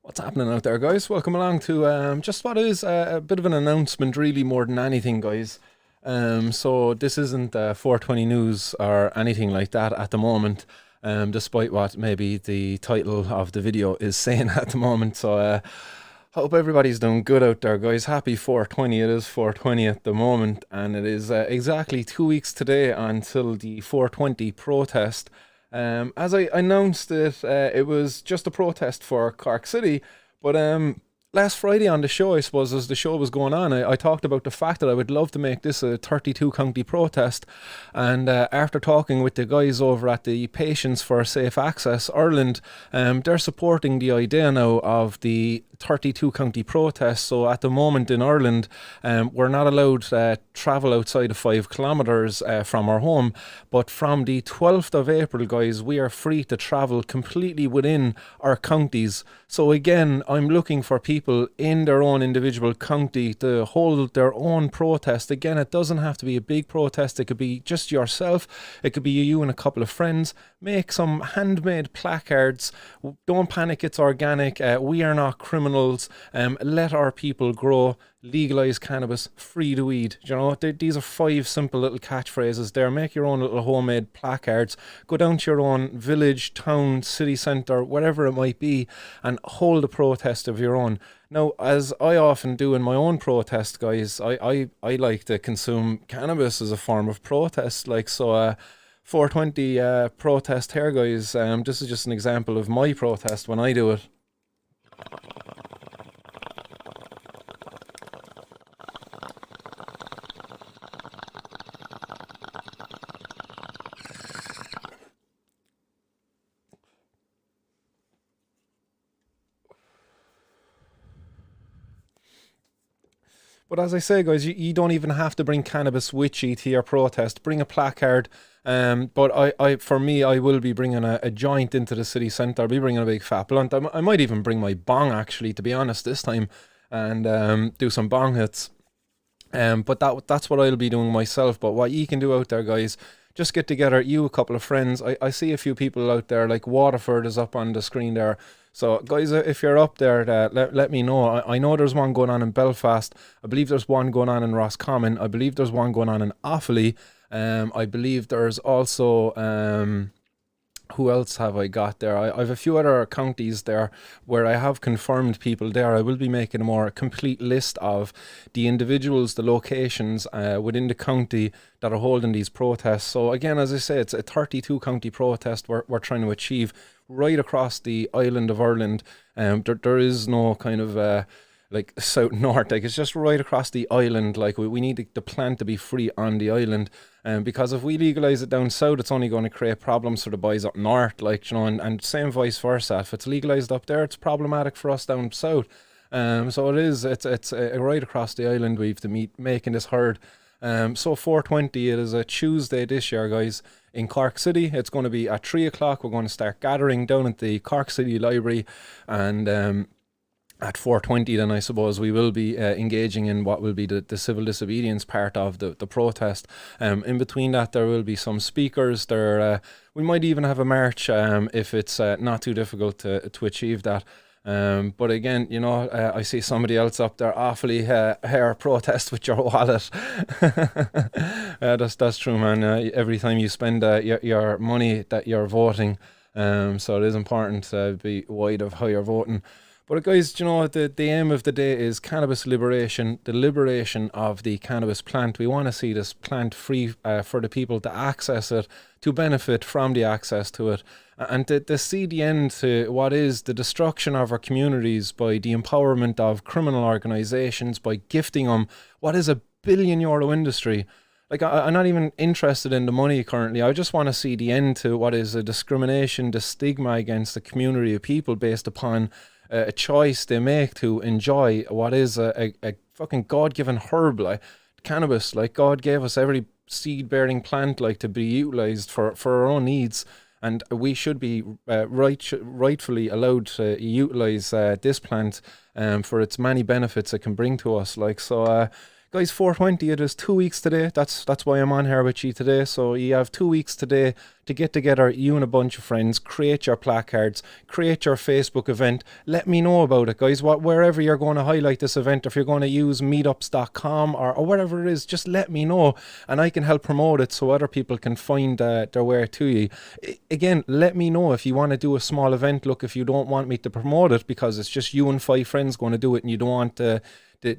What's happening out there, guys? Welcome along to just what is a bit of an announcement, really, more than anything, guys. So this isn't 420 news or anything like that at the moment, despite what maybe the title of the video is saying at the moment. So hope everybody's doing good out there, guys. Happy 420. It is 420 at the moment, and it is exactly 2 weeks today until the 420 protest. As I announced it, it was just a protest for Cork City, but last Friday on the show, I suppose, as the show was going on, I talked about the fact that I would love to make this a 32 county protest. And after talking with the guys over at the Patients for Safe Access Ireland, they're supporting the idea now of the 32 county protest. So at the moment in Ireland, we're not allowed to travel outside of 5 kilometres from our home. But from the 12th of April, guys, we are free to travel completely within our counties. So again, I'm looking for people in their own individual county to hold their own protest. Again, it doesn't have to be a big protest. It could be just yourself. It could be you and a couple of friends. Make some handmade placards. Don't panic, it's organic. We are not criminals. Let our people grow. Legalise cannabis, free the weed. You know, these are 5 simple little catchphrases there. Make your own little homemade placards. Go down to your own village, town, city centre, wherever it might be, and hold a protest of your own. Now, as I often do in my own protest, guys, I like to consume cannabis as a form of protest. Like, so 420 protest here, guys. This is just an example of my protest when I do it. But as I say, guys, you don't even have to bring cannabis with you to your protest. Bring a placard. But for me, I will be bringing a joint into the city centre. I'll be bringing a big fat blunt. I might even bring my bong, actually, to be honest, this time, and do some bong hits. But that's what I'll be doing myself. But what you can do out there, guys, just get together, you, a couple of friends. I see a few people out there, like Waterford is up on the screen there. So, guys, if you're up there, let me know. I know there's one going on in Belfast. I believe there's one going on in Roscommon. I believe there's one going on in Offaly. I believe there's also... who else have I got there? I have a few other counties there where I have confirmed people there. I will be making a more complete list of the individuals, the locations within the county that are holding these protests. So again, as I say, it's a 32 county protest we're trying to achieve right across the island of Ireland. There is no kind of... like south north, like it's just right across the island. Like we need the plant to be free on the island, because if we legalize it down south, it's only going to create problems for the boys up north, like, you know, and same vice versa. If it's legalized up there, it's problematic for us down south. So it's right across the island we've to meet making this heard. So 420, it is a Tuesday this year, guys, in Cork City. It's going to be at 3 o'clock. We're going to start gathering down at the Cork City Library, and at 420 then I suppose we will be engaging in what will be the civil disobedience part of the protest. In between that, there will be some speakers there. We might even have a march if it's not too difficult to achieve that. But again, you know, I see somebody else up there, awfully hair protest with your wallet. That's true, man. Every time you spend your money that you're voting, so it is important to be wide of how you're voting. But guys, you know, the aim of the day is cannabis liberation, the liberation of the cannabis plant. We want to see this plant free for the people to access it, to benefit from the access to it, and to see the end to what is the destruction of our communities by the empowerment of criminal organisations, by gifting them what is a €1 billion industry. Like, I'm not even interested in the money currently. I just want to see the end to what is a discrimination, the stigma against a community of people based upon a choice they make to enjoy what is a fucking God-given herb, like cannabis. Like, God gave us every seed-bearing plant, like, to be utilised for our own needs, and we should be rightfully allowed to utilise this plant for its many benefits it can bring to us. Like, so Guys, 420, it is 2 weeks today. That's why I'm on here with you today. So you have 2 weeks today to get together, you and a bunch of friends, create your placards, create your Facebook event. Let me know about it, guys. Wherever you're going to highlight this event, if you're going to use meetups.com or whatever it is, just let me know and I can help promote it so other people can find their way to you. Again, let me know if you want to do a small event. Look, if you don't want me to promote it because it's just you and 5 friends going to do it and you don't want the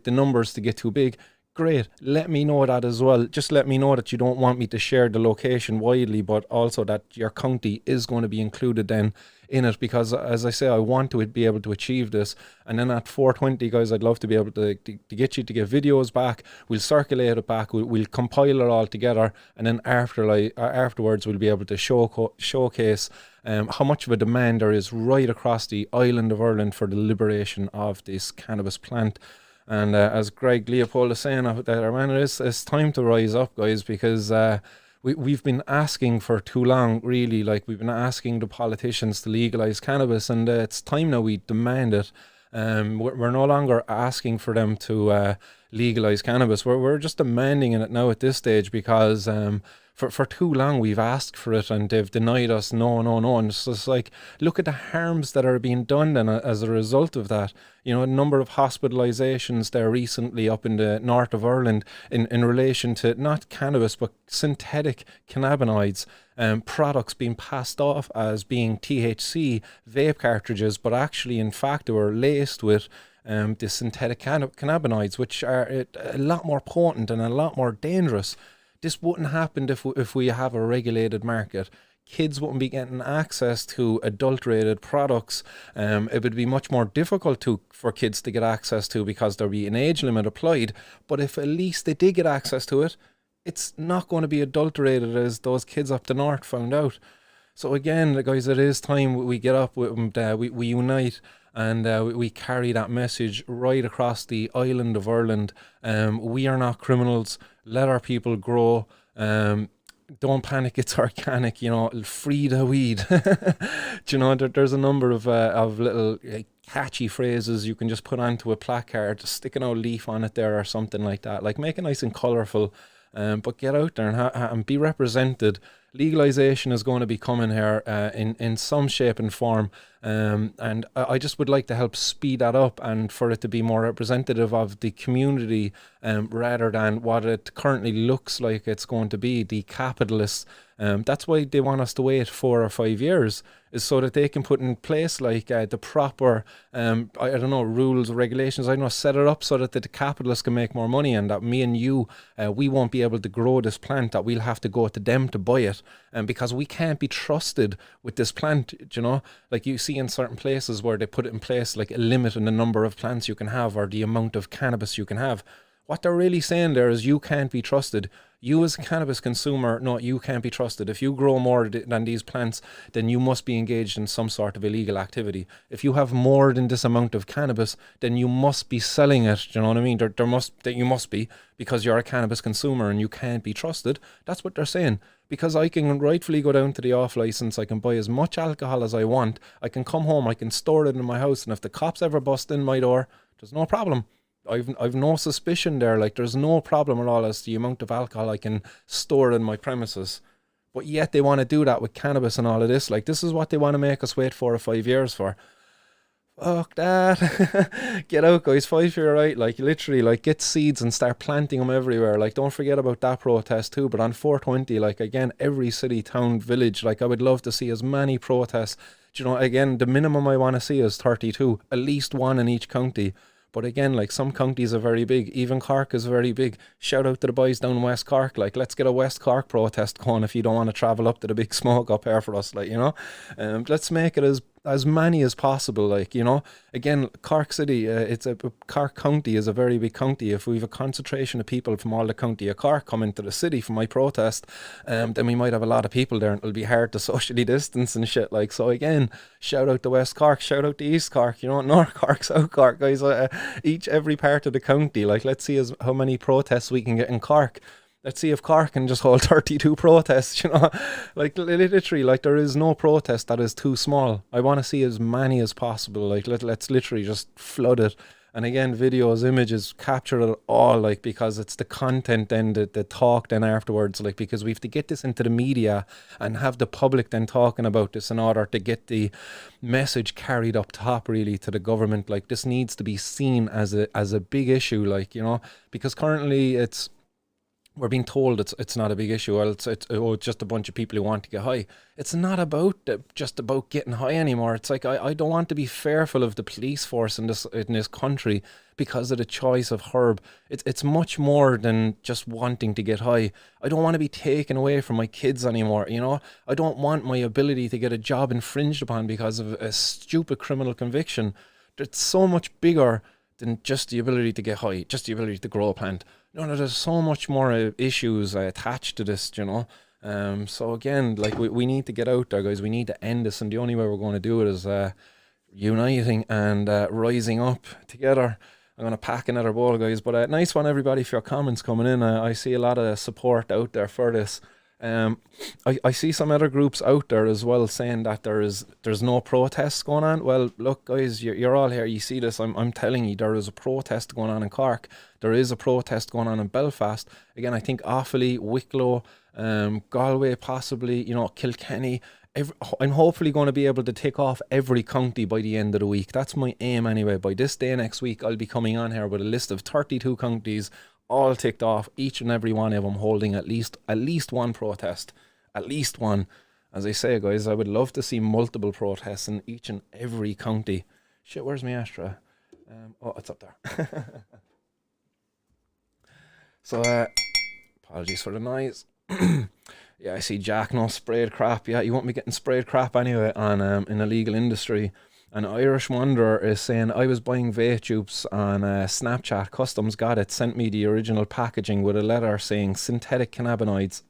numbers to get too big, great. Let me know that as well. Just let me know that you don't want me to share the location widely, but also that your county is going to be included then in it, because as I say, I want to be able to achieve this. And then at 420, guys, I'd love to be able to get you to get videos back. We'll circulate it back. We'll compile it all together, and then afterwards we'll be able to showcase how much of a demand there is right across the island of Ireland for the liberation of this cannabis plant. And as Greg Leopold is saying out there, man, it's time to rise up, guys, because we've been asking for too long, really. Like, we've been asking the politicians to legalise cannabis, and it's time now we demand it. We're no longer asking for them to legalise cannabis. We're just demanding it now at this stage, because for too long we've asked for it and they've denied us. No. And it's just like, look at the harms that are being done then as a result of that. You know, a number of hospitalizations there recently up in the north of Ireland in relation to not cannabis but synthetic cannabinoids, products being passed off as being THC vape cartridges, but actually in fact they were laced with the synthetic cannabinoids, which are a lot more potent and a lot more dangerous. This wouldn't happen if we have a regulated market. Kids wouldn't be getting access to adulterated products. It would be much more difficult for kids to get access to, because there'd be an age limit applied. But if at least they did get access to it, it's not going to be adulterated, as those kids up the north found out. So again, guys, it is time we get up, we unite, and we carry that message right across the island of Ireland. We are not criminals. Let our people grow. Don't panic, it's organic. You know, free the weed. Do you know, there's a number of little catchy phrases you can just put onto a placard, just stick an old leaf on it there or something like that. Like, make it nice and colourful. But get out there and be represented. Legalization is going to be coming here in some shape and form, and I just would like to help speed that up, and for it to be more representative of the community, rather than what it currently looks like it's going to be, the capitalists. That's why they want us to wait 4 or 5 years, is so that they can put in place like the proper I don't know, rules, regulations, I don't know, set it up so that the capitalists can make more money, and that me and you, we won't be able to grow this plant, that we'll have to go to them to buy it, because we can't be trusted with this plant. You know, like you see in certain places where they put it in place, like a limit in the number of plants you can have or the amount of cannabis you can have. What they're really saying there is you can't be trusted. You as a cannabis consumer, no, you can't be trusted. If you grow more than these plants, then you must be engaged in some sort of illegal activity. If you have more than this amount of cannabis, then you must be selling it. Do you know what I mean? You must be, because you're a cannabis consumer and you can't be trusted. That's what they're saying. Because I can rightfully go down to the off license, I can buy as much alcohol as I want, I can come home, I can store it in my house, and if the cops ever bust in my door, there's no problem. I've no suspicion there. Like, there's no problem at all as to the amount of alcohol I can store in my premises. But yet they want to do that with cannabis and all of this. Like, this is what they want to make us wait 4 or 5 years for. Fuck that. Get out, guys. Fight for your right. Like, literally, like, get seeds and start planting them everywhere. Like, don't forget about that protest too. But on 420, like, again, every city, town, village, like, I would love to see as many protests. You know, again, the minimum I want to see is 32, at least one in each county. But again, like, some counties are very big. Even Cork is very big. Shout out to the boys down West Cork. Like, let's get a West Cork protest going if you don't want to travel up to the big smoke up here for us. Like, you know, let's make it as many as possible. Like, you know, again, Cork City, Cork County is a very big county. If we have a concentration of people from all the county of Cork coming to the city for my protest, then we might have a lot of people there, and it'll be hard to socially distance and shit. Like, so again, shout out to West Cork, shout out to East Cork, you know, North Cork, South Cork, guys, every part of the county. Like, let's see how many protests we can get in Cork. Let's see if Cork can just hold 32 protests, you know. Like, literally, like, there is no protest that is too small. I want to see as many as possible. Like, let's literally just flood it. And again, videos, images, capture it all, like, because it's the content then, the talk then afterwards, like, because we have to get this into the media and have the public then talking about this in order to get the message carried up top really to the government. Like, this needs to be seen as a big issue, like, because currently we're being told it's not a big issue. Well, it's just a bunch of people who want to get high. It's not about just about getting high anymore. It's like I don't want to be fearful of the police force in this country because of the choice of herb. It's much more than just wanting to get high. I don't want to be taken away from my kids anymore. I don't want my ability to get a job infringed upon because of a stupid criminal conviction. It's so much bigger than just the ability to get high, just the ability to grow a plant. No, there's so much more issues attached to this. So again, like, we need to get out there, guys. We need to end this, and the only way we're going to do it is uniting and rising up together. I'm going to pack another bowl, guys. But nice one, everybody, for your comments coming in. I see a lot of support out there for this. I see some other groups out there as well saying that there's no protests going on. Well, look, guys, you're all here. You see this. I'm telling you, there is a protest going on in Cork. There is a protest going on in Belfast. Again, I think Offaly, Wicklow, Galway, possibly, Kilkenny. I'm hopefully going to be able to tick off every county by the end of the week. That's my aim anyway. By this day next week, I'll be coming on here with a list of 32 counties, all ticked off, each and every one of them holding at least one protest. At least one. As I say, guys, I would love to see multiple protests in each and every county. Shit, where's my Astra? It's up there. So, apologies for the noise. Yeah, I see Jack, no sprayed crap. Yeah, you won't be getting sprayed crap anyway on in illegal industry. An Irish Wanderer is saying, I was buying vape tubes on Snapchat. Customs got it, sent me the original packaging with a letter saying synthetic cannabinoids.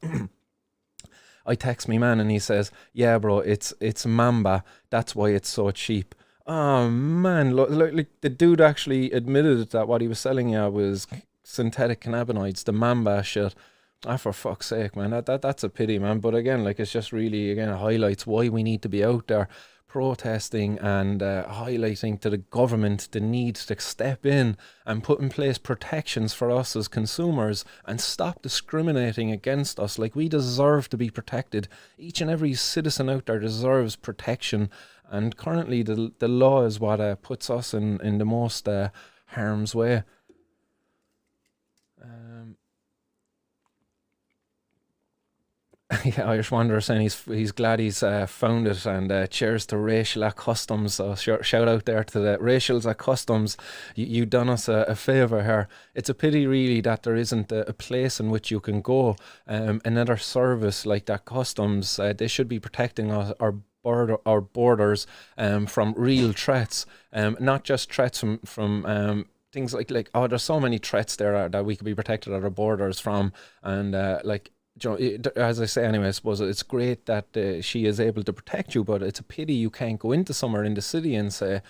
I text me man and he says, yeah, bro, it's Mamba. That's why it's so cheap. Oh, man. Like the dude actually admitted that what he was selling you was synthetic cannabinoids, the Mamba shit. For fuck's sake, man. That's a pity, man. But again, like, it's just really, again, it highlights why we need to be out there protesting and highlighting to the government the need to step in and put in place protections for us as consumers and stop discriminating against us. Like, we deserve to be protected. Each and every citizen out there deserves protection, and currently the law is what puts us in the most harm's way. Yeah, Irish Wanderer saying he's glad he's found it, and cheers to Rachel at Customs. So shout out there to the Rachel's at Customs. You done us a favour here. It's a pity really that there isn't a place in which you can go, another service like that. Customs, they should be protecting our borders from real threats, not just threats from things like there's so many threats there that we could be protected at our borders from, and as I say anyway, I suppose it's great that she is able to protect you, but it's a pity you can't go into somewhere in the city and say,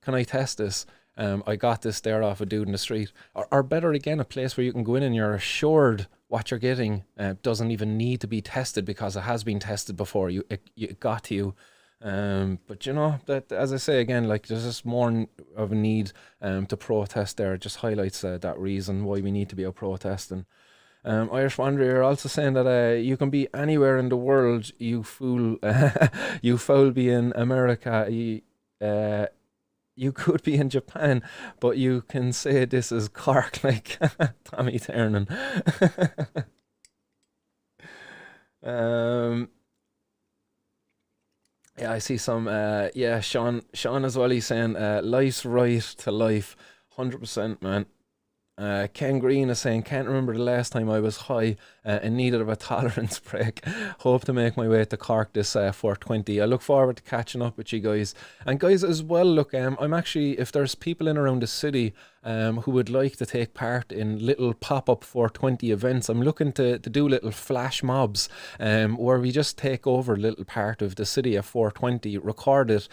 can I test this? I got this there off a dude in the street. Or better again, a place where you can go in and you're assured what you're getting doesn't even need to be tested because it has been tested before. It got to you. But that, as I say again, like, there's just more of a need to protest there. It just highlights that reason why we need to be out protesting. Irish Wanderer also saying that you can be anywhere in the world, you fool. You fool be in America. You could be in Japan, but you can say this is Cork, like Tommy Tiernan. Yeah, I see some. Sean as well. He's saying life's right to life, 100%, man. Ken Green is saying, can't remember the last time I was high in need of a tolerance break. Hope to make my way to Cork this 420. I look forward to catching up with you guys. And guys as well, look, I'm actually, if there's people in around the city, who would like to take part in little pop-up 420 events. I'm looking to do little flash mobs where we just take over a little part of the city at 420, record it,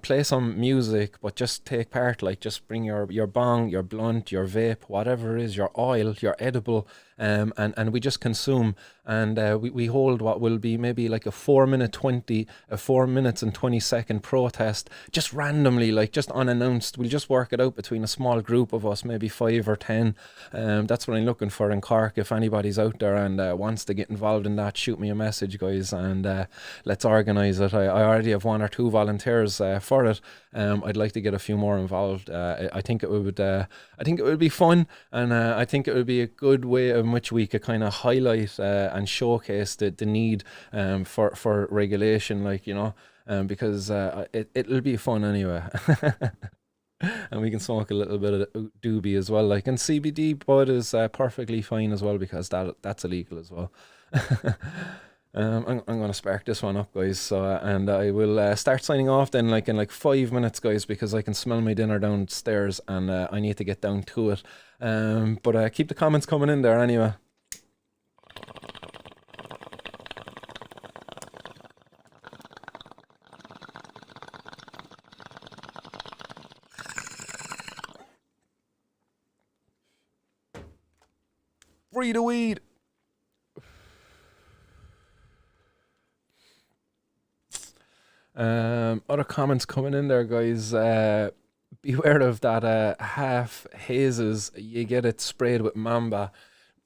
play some music, but just take part, like just bring your bong, your blunt, your vape, whatever it is, your oil, your edible, and we just consume, and we hold what will be maybe like a 4 minutes and 20-second protest, just randomly, like just unannounced. We'll just work it out between a small group of us, maybe 5 or 10. That's what I'm looking for in Cork. If anybody's out there and wants to get involved in that, shoot me a message, guys, and let's organise it. I already have 1 or 2 volunteers for it. I'd like to get a few more involved. I think it would be fun, and I think it would be a good way in which we could kind of highlight and showcase the need for regulation, like, because it'll be fun anyway. And we can smoke a little bit of doobie as well, like, and CBD bud is perfectly fine as well, because that's illegal as well. I'm going to spark this one up, guys. So, and I will start signing off then, like in like 5 minutes, guys, because I can smell my dinner downstairs, and I need to get down to it. But keep the comments coming in there anyway. Free the weed. Other comments coming in there, guys. Beware of that half hazes. You get it sprayed with mamba.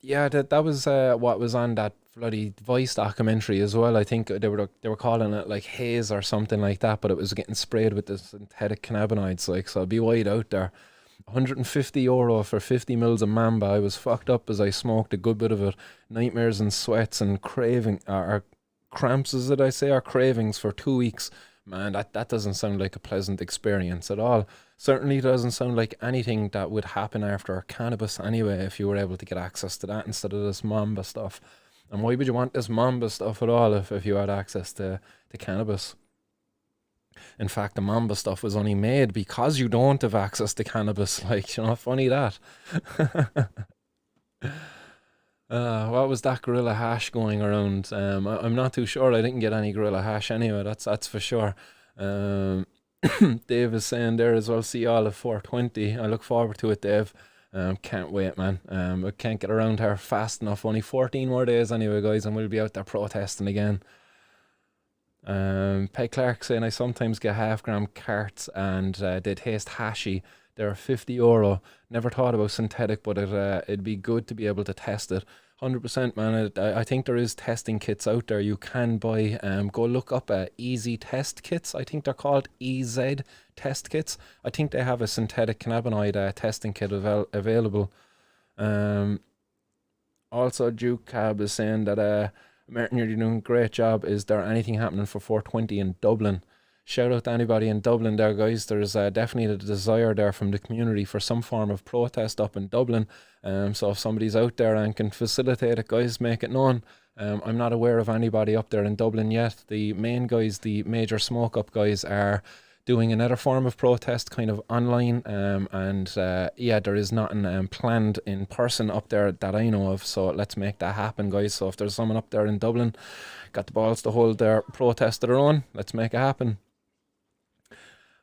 Yeah, that was what was on that bloody Vice documentary as well. I think they were calling it like haze or something like that, but it was getting sprayed with the synthetic cannabinoids. Like, so be wide out there. €150 for 50 mils of mamba. I was fucked up as I smoked a good bit of it. Nightmares and sweats and craving, or cramps, as did I say, or cravings for 2 weeks. Man, that doesn't sound like a pleasant experience at all. Certainly doesn't sound like anything that would happen after cannabis anyway, if you were able to get access to that instead of this mamba stuff. And why would you want this mamba stuff at all if you had access to cannabis? In fact, the mamba stuff was only made because you don't have access to cannabis. Like, funny that. What was that gorilla hash going around? I'm not too sure. I didn't get any gorilla hash anyway. That's for sure. Dave is saying there as well. See you all at 420. I look forward to it, Dave. Can't wait, man. I can't get around here fast enough. Only 14 more days anyway, guys, and we'll be out there protesting again. Peg Clark saying, I sometimes get half-gram carts and they taste hashy. They're €50. Never thought about synthetic, but it'd be good to be able to test it. 100%, man. I think there is testing kits out there you can buy. Go look up Easy Test Kits. I think they're called EZ Test Kits. I think they have a synthetic cannabinoid testing kit available. Also, Duke Cab is saying that Martin, you're doing a great job. Is there anything happening for 420 in Dublin? Shout out to anybody in Dublin there, guys. There's definitely a desire there from the community for some form of protest up in Dublin. So if somebody's out there and can facilitate it, guys, make it known. I'm not aware of anybody up there in Dublin yet. The main guys, the major smoke up guys, are doing another form of protest kind of online, and yeah, there is nothing planned in person up there that I know of, so let's make that happen, guys. So if there's someone up there in Dublin got the balls to hold their protest of their own, let's make it happen.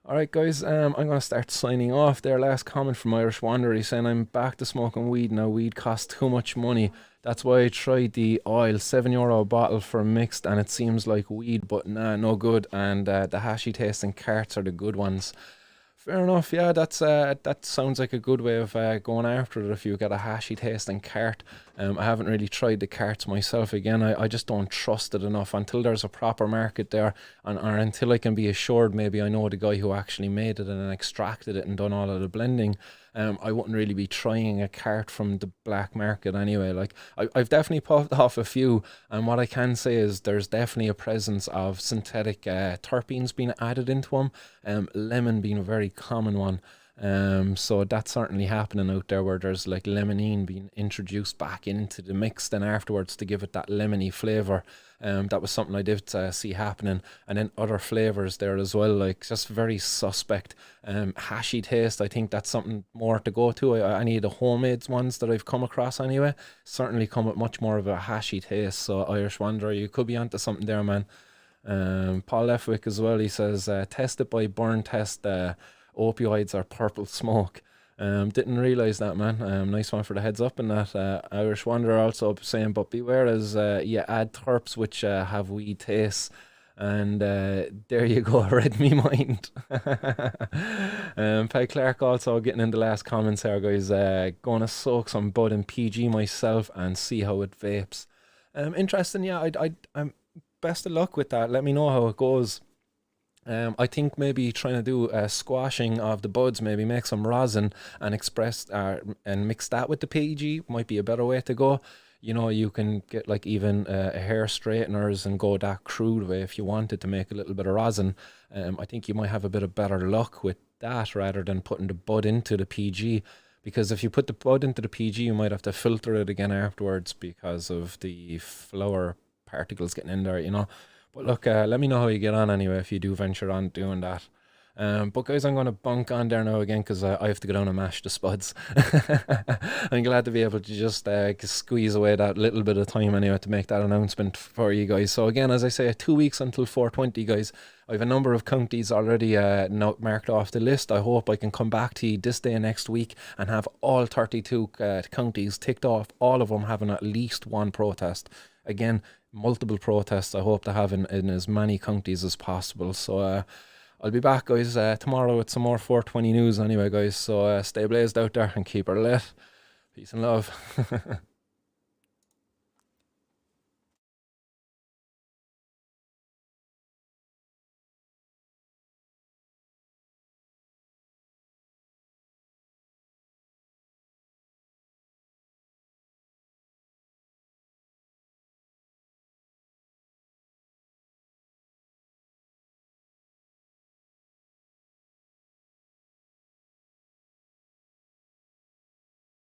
Alright, guys, I'm going to start signing off there. Last comment from Irish Wanderer. He's saying, I'm back to smoking weed now. Weed costs too much money. That's why I tried the oil, €7 bottle for mixed, and it seems like weed, but nah, no good. And the hashy tasting carts are the good ones. Fair enough, yeah, that sounds like a good way of going after it if you get a hashy tasting cart. I haven't really tried the carts myself. Again, I just don't trust it enough until there's a proper market there, or until I can be assured maybe I know the guy who actually made it and extracted it and done all of the blending. I wouldn't really be trying a cart from the black market anyway. Like, I've definitely puffed off a few, and what I can say is there's definitely a presence of synthetic terpenes being added into them, lemon being a very common one. So that's certainly happening out there where there's like lemonine being introduced back into the mix then afterwards to give it that lemony flavour. That was something I did see happening. And then other flavours there as well, like just very suspect. Hashy taste, I think that's something more to go to. Any of the homemade ones that I've come across anyway, certainly come with much more of a hashy taste. So Irish Wanderer, you could be onto something there, man. Paul Lefwick as well, he says, test it by burn test. Opioids are purple smoke. Didn't realise that, man. Nice one for the heads up and that. Irish Wanderer also saying, but beware as you add terps which have weed tastes. And there you go, read me mind. Peg Clark also getting in the last comments here, guys. Gonna soak some bud in PG myself and see how it vapes. Interesting, yeah. I'm best of luck with that. Let me know how it goes. I think maybe trying to do a squashing of the buds, maybe make some rosin and express and mix that with the PG might be a better way to go. You know, you can get like even hair straighteners and go that crude way if you wanted to make a little bit of rosin. I think you might have a bit of better luck with that rather than putting the bud into the PG. Because if you put the bud into the PG, you might have to filter it again afterwards because of the flower particles getting in there, you know. But look, let me know how you get on anyway if you do venture on doing that. But guys, I'm going to bunk on there now again because I have to go down and mash the spuds. I'm glad to be able to just squeeze away that little bit of time anyway to make that announcement for you guys. So again, as I say, 2 weeks until 420, guys. I have a number of counties already marked off the list. I hope I can come back to you this day next week and have all 32 counties ticked off, all of them having at least one protest. Again, multiple protests I hope to have in as many counties as possible. So I'll be back, guys, tomorrow with some more 420 news anyway, guys. So stay blazed out there and keep her lit. Peace and love.